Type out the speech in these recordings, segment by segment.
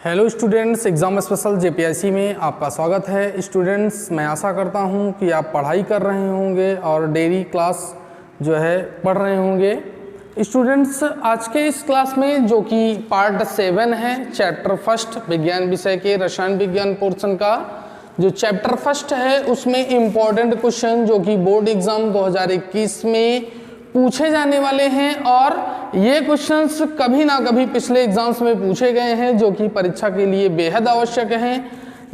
Hello students, exam special JPSC में आपका स्वागत है। स्टूडेंट्स, मैं आशा करता हूं कि आप पढ़ाई कर रहे होंगे और डेली क्लास जो है पढ़ रहे होंगे। स्टूडेंट्स, आज के इस क्लास में जो कि पार्ट 7 है, चैप्टर फर्स्ट विज्ञान विषय के रसायन विज्ञान पोर्शन का जो चैप्टर फर्स्ट है उसमें इम्पॉर्टेंट क्वेश्चन जो कि बोर्ड एग्ज़ाम 2021 में पूछे जाने वाले हैं और ये क्वेश्चंस कभी ना कभी पिछले एग्जाम्स में पूछे गए हैं जो कि परीक्षा के लिए बेहद आवश्यक हैं।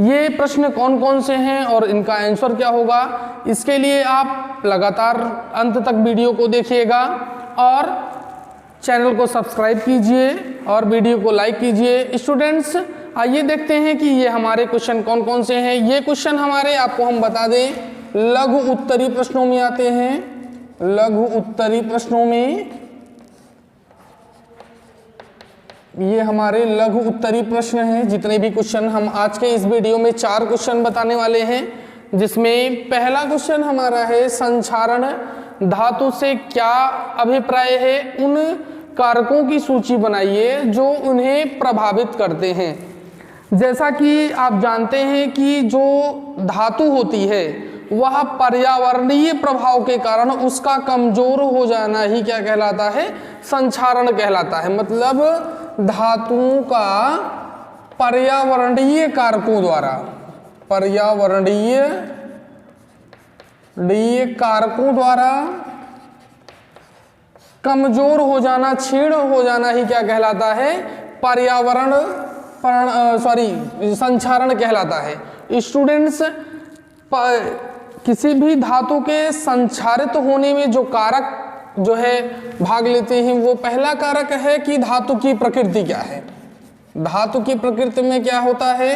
ये प्रश्न कौन कौन से हैं और इनका आंसर क्या होगा, इसके लिए आप लगातार अंत तक वीडियो को देखिएगा और चैनल को सब्सक्राइब कीजिए और वीडियो को लाइक कीजिए। स्टूडेंट्स, आइए देखते हैं कि ये हमारे क्वेश्चन कौन कौन से हैं। ये क्वेश्चन हमारे, आपको हम बता दें, लघु उत्तरी प्रश्नों में आते हैं। लघु उत्तरी प्रश्नों में ये हमारे लघु उत्तरी प्रश्न हैं। जितने भी क्वेश्चन हम आज के इस वीडियो में 4 क्वेश्चन बताने वाले हैं, जिसमें पहला क्वेश्चन हमारा है संक्षारण धातु से क्या अभिप्राय है, उन कारकों की सूची बनाइए जो उन्हें प्रभावित करते हैं। जैसा कि आप जानते हैं कि जो धातु होती है वह पर्यावरणीय प्रभाव के कारण उसका कमजोर हो जाना ही क्या कहलाता है, संक्षारण कहलाता है। मतलब धातुओं का पर्यावरणीय कारकों द्वारा कमजोर हो जाना, क्षीण हो जाना ही क्या कहलाता है, संक्षारण कहलाता है। स्टूडेंट्स, किसी भी धातु के संक्षारित होने में जो कारक जो है भाग लेते हैं, वो पहला कारक है कि धातु की प्रकृति क्या है। धातु की प्रकृति में क्या होता है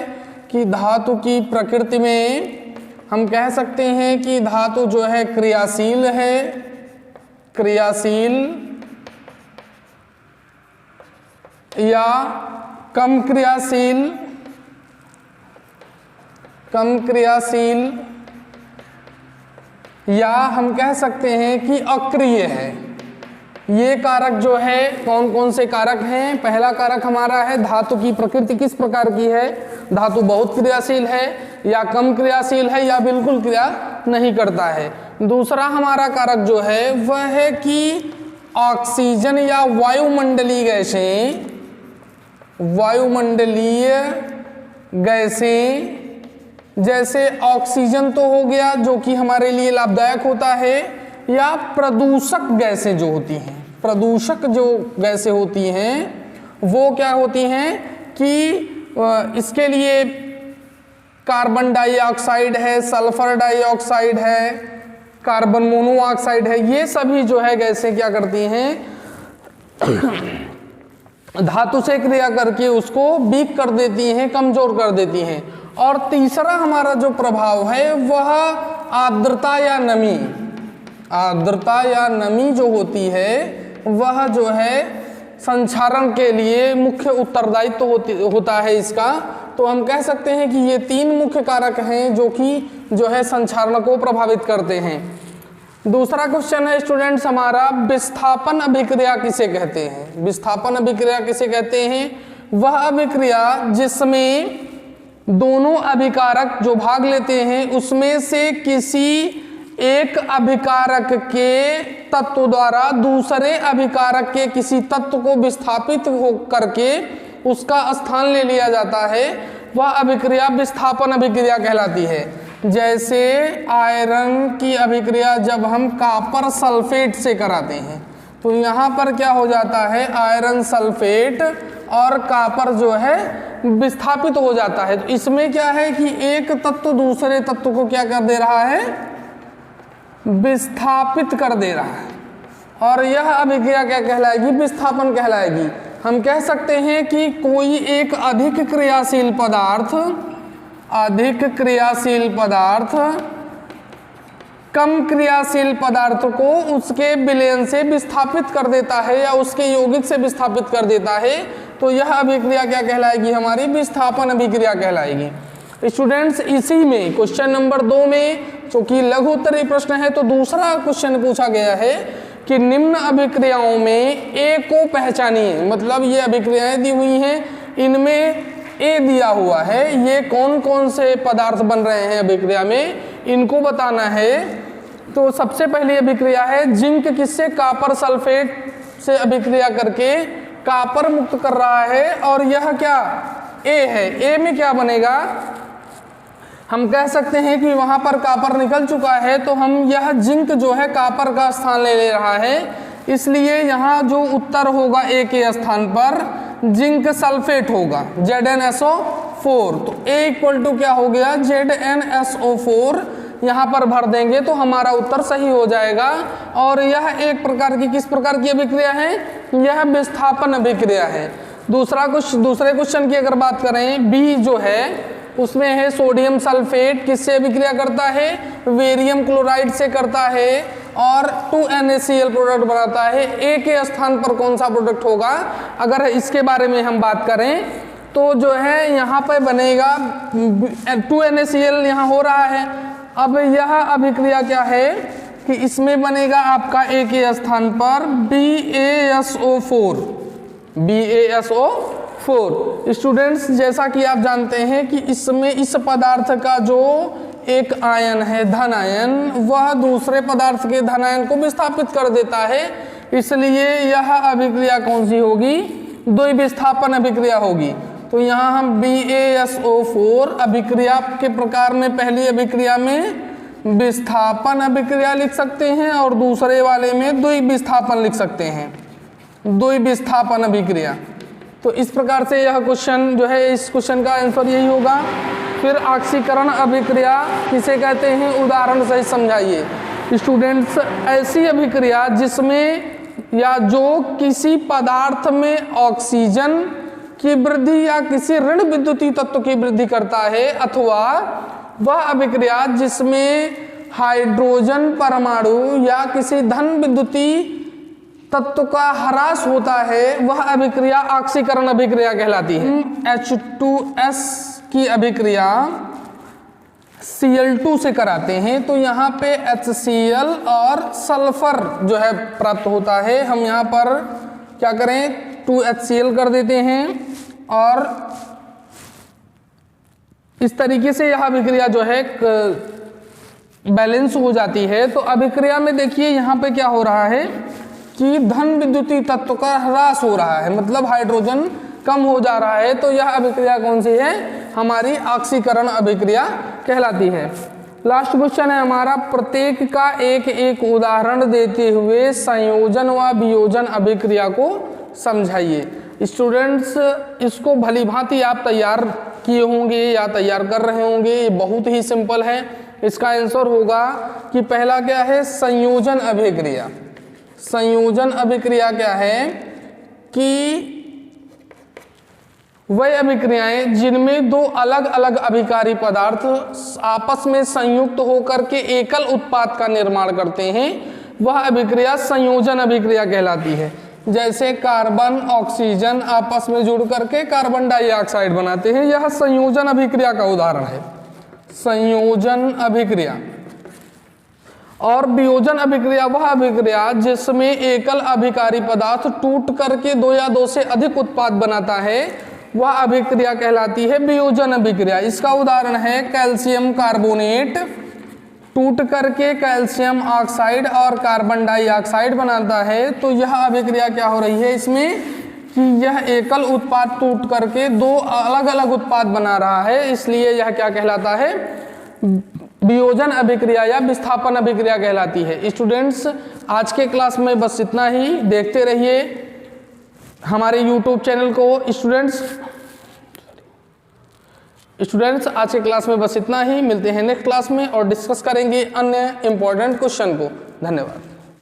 कि धातु की प्रकृति में हम कह सकते हैं कि धातु जो है क्रियाशील है, क्रियाशील या कम क्रियाशील या हम कह सकते हैं कि अक्रिय है। ये कारक जो है, कौन कौन से कारक हैं? पहला कारक हमारा है धातु की प्रकृति किस प्रकार की है, धातु बहुत क्रियाशील है या कम क्रियाशील है या बिल्कुल क्रिया नहीं करता है। दूसरा हमारा कारक जो है वह है कि ऑक्सीजन या वायुमंडलीय गैसें जैसे ऑक्सीजन तो हो गया जो कि हमारे लिए लाभदायक होता है, या प्रदूषक गैसें जो होती हैं, प्रदूषक जो गैसें होती हैं वो क्या होती हैं कि इसके लिए कार्बन डाइऑक्साइड है, सल्फर डाइऑक्साइड है, कार्बन मोनोऑक्साइड है। ये सभी जो है गैसें क्या करती हैं, धातु से क्रिया करके उसको वीक कर देती हैं, कमजोर कर देती हैं। और तीसरा हमारा जो प्रभाव है वह आर्द्रता या नमी जो होती है वह जो है संक्षारण के लिए मुख्य उत्तरदायित्व होता है इसका। तो हम कह सकते हैं कि ये 3 मुख्य कारक हैं जो कि जो है संक्षारण को प्रभावित करते हैं। दूसरा क्वेश्चन है स्टूडेंट्स हमारा, विस्थापन अभिक्रिया किसे कहते हैं? विस्थापन अभिक्रिया किसे कहते हैं? वह अभिक्रिया जिसमें दोनों अभिकारक जो भाग लेते हैं उसमें से किसी एक अभिकारक के तत्व द्वारा दूसरे अभिकारक के किसी तत्व को विस्थापित हो करके उसका स्थान ले लिया जाता है, वह अभिक्रिया विस्थापन अभिक्रिया कहलाती है। जैसे आयरन की अभिक्रिया जब हम कॉपर सल्फेट से कराते हैं तो यहाँ पर क्या हो जाता है, आयरन सल्फेट और कॉपर जो है विस्थापित हो जाता है। तो इसमें क्या है कि एक तत्व दूसरे तत्व को क्या कर दे रहा है, विस्थापित कर दे रहा है, और यह अभिक्रिया क्या कहलाएगी, विस्थापन कहलाएगी। हम कह सकते हैं कि कोई एक अधिक क्रियाशील पदार्थ कम क्रियाशील पदार्थ को उसके विलयन से विस्थापित कर देता है या उसके यौगिक से विस्थापित कर देता है, तो यह अभिक्रिया क्या कहलाएगी, हमारी विस्थापन अभिक्रिया कहलाएगी। स्टूडेंट्स, इसी में क्वेश्चन नंबर 2 में चूंकि लघु उत्तरी प्रश्न है तो दूसरा क्वेश्चन पूछा गया है कि निम्न अभिक्रियाओं में ए को पहचानिए। मतलब ये अभिक्रियाएं दी हुई हैं, इनमें ए दिया हुआ है, ये कौन कौन से पदार्थ बन रहे हैं अभिक्रिया में, इनको बताना है। तो सबसे पहली अभिक्रिया है जिंक किससे, कापर सल्फेट से अभिक्रिया करके कापर मुक्त कर रहा है, और यह क्या ए है। ए में क्या बनेगा, हम कह सकते हैं कि वहां पर कापर निकल चुका है, तो हम यह जिंक जो है कापर का स्थान ले रहा है, इसलिए यहाँ जो उत्तर होगा ए के स्थान पर जिंक सल्फेट होगा ZnSO4। तो A इक्वल टू क्या हो गया, ZnSO4 यहाँ पर भर देंगे तो हमारा उत्तर सही हो जाएगा। और यह एक प्रकार की, किस प्रकार की अभिक्रिया है, यह विस्थापन अभिक्रिया है। दूसरे क्वेश्चन की अगर बात करें, बी जो है उसमें है सोडियम सल्फेट किससे अभिक्रिया करता है, वेरियम क्लोराइड से करता है और 2NaCl प्रोडक्ट बनाता है। ए के स्थान पर कौन सा प्रोडक्ट होगा, अगर इसके बारे में हम बात करें तो जो है यहाँ पे बनेगा 2NaCl यहाँ हो रहा है। अब यह अभिक्रिया क्या है कि इसमें बनेगा आपका ए के स्थान पर BaSO4। स्टूडेंट्स, जैसा कि आप जानते हैं कि इसमें इस पदार्थ का जो एक आयन है धन आयन, वह दूसरे पदार्थ के धन आयन को विस्थापित कर देता है, इसलिए यह अभिक्रिया कौन सी होगी, द्विविस्थापन अभिक्रिया होगी। तो यहाँ हम BaSO4 अभिक्रिया के प्रकार में पहली अभिक्रिया में विस्थापन अभिक्रिया लिख सकते हैं और दूसरे वाले में द्विविस्थापन लिख सकते हैं, द्विविस्थापन अभिक्रिया। तो इस प्रकार से यह क्वेश्चन जो है, इस क्वेश्चन का आंसर यही होगा। फिर ऑक्सीकरण अभिक्रिया किसे कहते हैं, उदाहरण सहित समझाइए। स्टूडेंट्स, ऐसी अभिक्रिया जिसमें या जो किसी पदार्थ में ऑक्सीजन की वृद्धि या किसी ऋण विद्युतीय तत्व की वृद्धि करता है, अथवा वह अभिक्रिया जिसमें हाइड्रोजन परमाणु या किसी धन विद्युतीय तत्व का ह्रास होता है, वह अभिक्रिया ऑक्सीकरण अभिक्रिया कहलाती है। H2S की अभिक्रिया Cl2 से कराते हैं, तो यहाँ पे HCl और सल्फर जो है प्राप्त होता है। हम यहाँ पर क्या करें, 2HCl कर देते हैं और इस तरीके से यह अभिक्रिया जो है बैलेंस हो जाती है। तो अभिक्रिया में देखिए यहाँ पे क्या हो रहा है कि धन विद्युतीय तत्व का ह्रास हो रहा है, मतलब हाइड्रोजन कम हो जा रहा है। तो यह अभिक्रिया कौन सी है, हमारी ऑक्सीकरण अभिक्रिया कहलाती है। लास्ट क्वेश्चन है हमारा, प्रत्येक का एक एक उदाहरण देते हुए संयोजन व वियोजन अभिक्रिया को समझाइए। स्टूडेंट्स, इसको भली भांति आप तैयार किए होंगे या तैयार कर रहे होंगे, ये बहुत ही सिंपल है। इसका आंसर होगा कि पहला क्या है, संयोजन अभिक्रिया। संयोजन अभिक्रिया क्या है कि वह अभिक्रियाएं जिनमें दो अलग अलग अभिकारी पदार्थ आपस में संयुक्त होकर के एकल उत्पाद का निर्माण करते हैं, वह अभिक्रिया संयोजन अभिक्रिया कहलाती है। जैसे कार्बन ऑक्सीजन आपस में जुड़ करके कार्बन डाइऑक्साइड बनाते हैं, यह संयोजन अभिक्रिया का उदाहरण है, संयोजन अभिक्रिया। और वियोजन अभिक्रिया वह अभिक्रिया जिसमें एकल अभिकारी पदार्थ टूट करके दो या दो से अधिक उत्पाद बनाता है, वह अभिक्रिया कहलाती है वियोजन अभिक्रिया। इसका उदाहरण है कैल्शियम कार्बोनेट टूट करके कैल्शियम ऑक्साइड और कार्बन डाइऑक्साइड बनाता है, तो यह अभिक्रिया क्या हो रही है इसमें कि यह एकल उत्पाद टूट करके दो अलग अलग उत्पाद बना रहा है, इसलिए यह क्या कहलाता है, वियोजन अभिक्रिया या विस्थापन अभिक्रिया कहलाती है। स्टूडेंट्स, आज के क्लास में बस इतना ही। देखते रहिए हमारे YouTube चैनल को। स्टूडेंट्स, आज के क्लास में बस इतना ही। मिलते हैं नेक्स्ट क्लास में और डिस्कस करेंगे अन्य इंपॉर्टेंट क्वेश्चन को। धन्यवाद।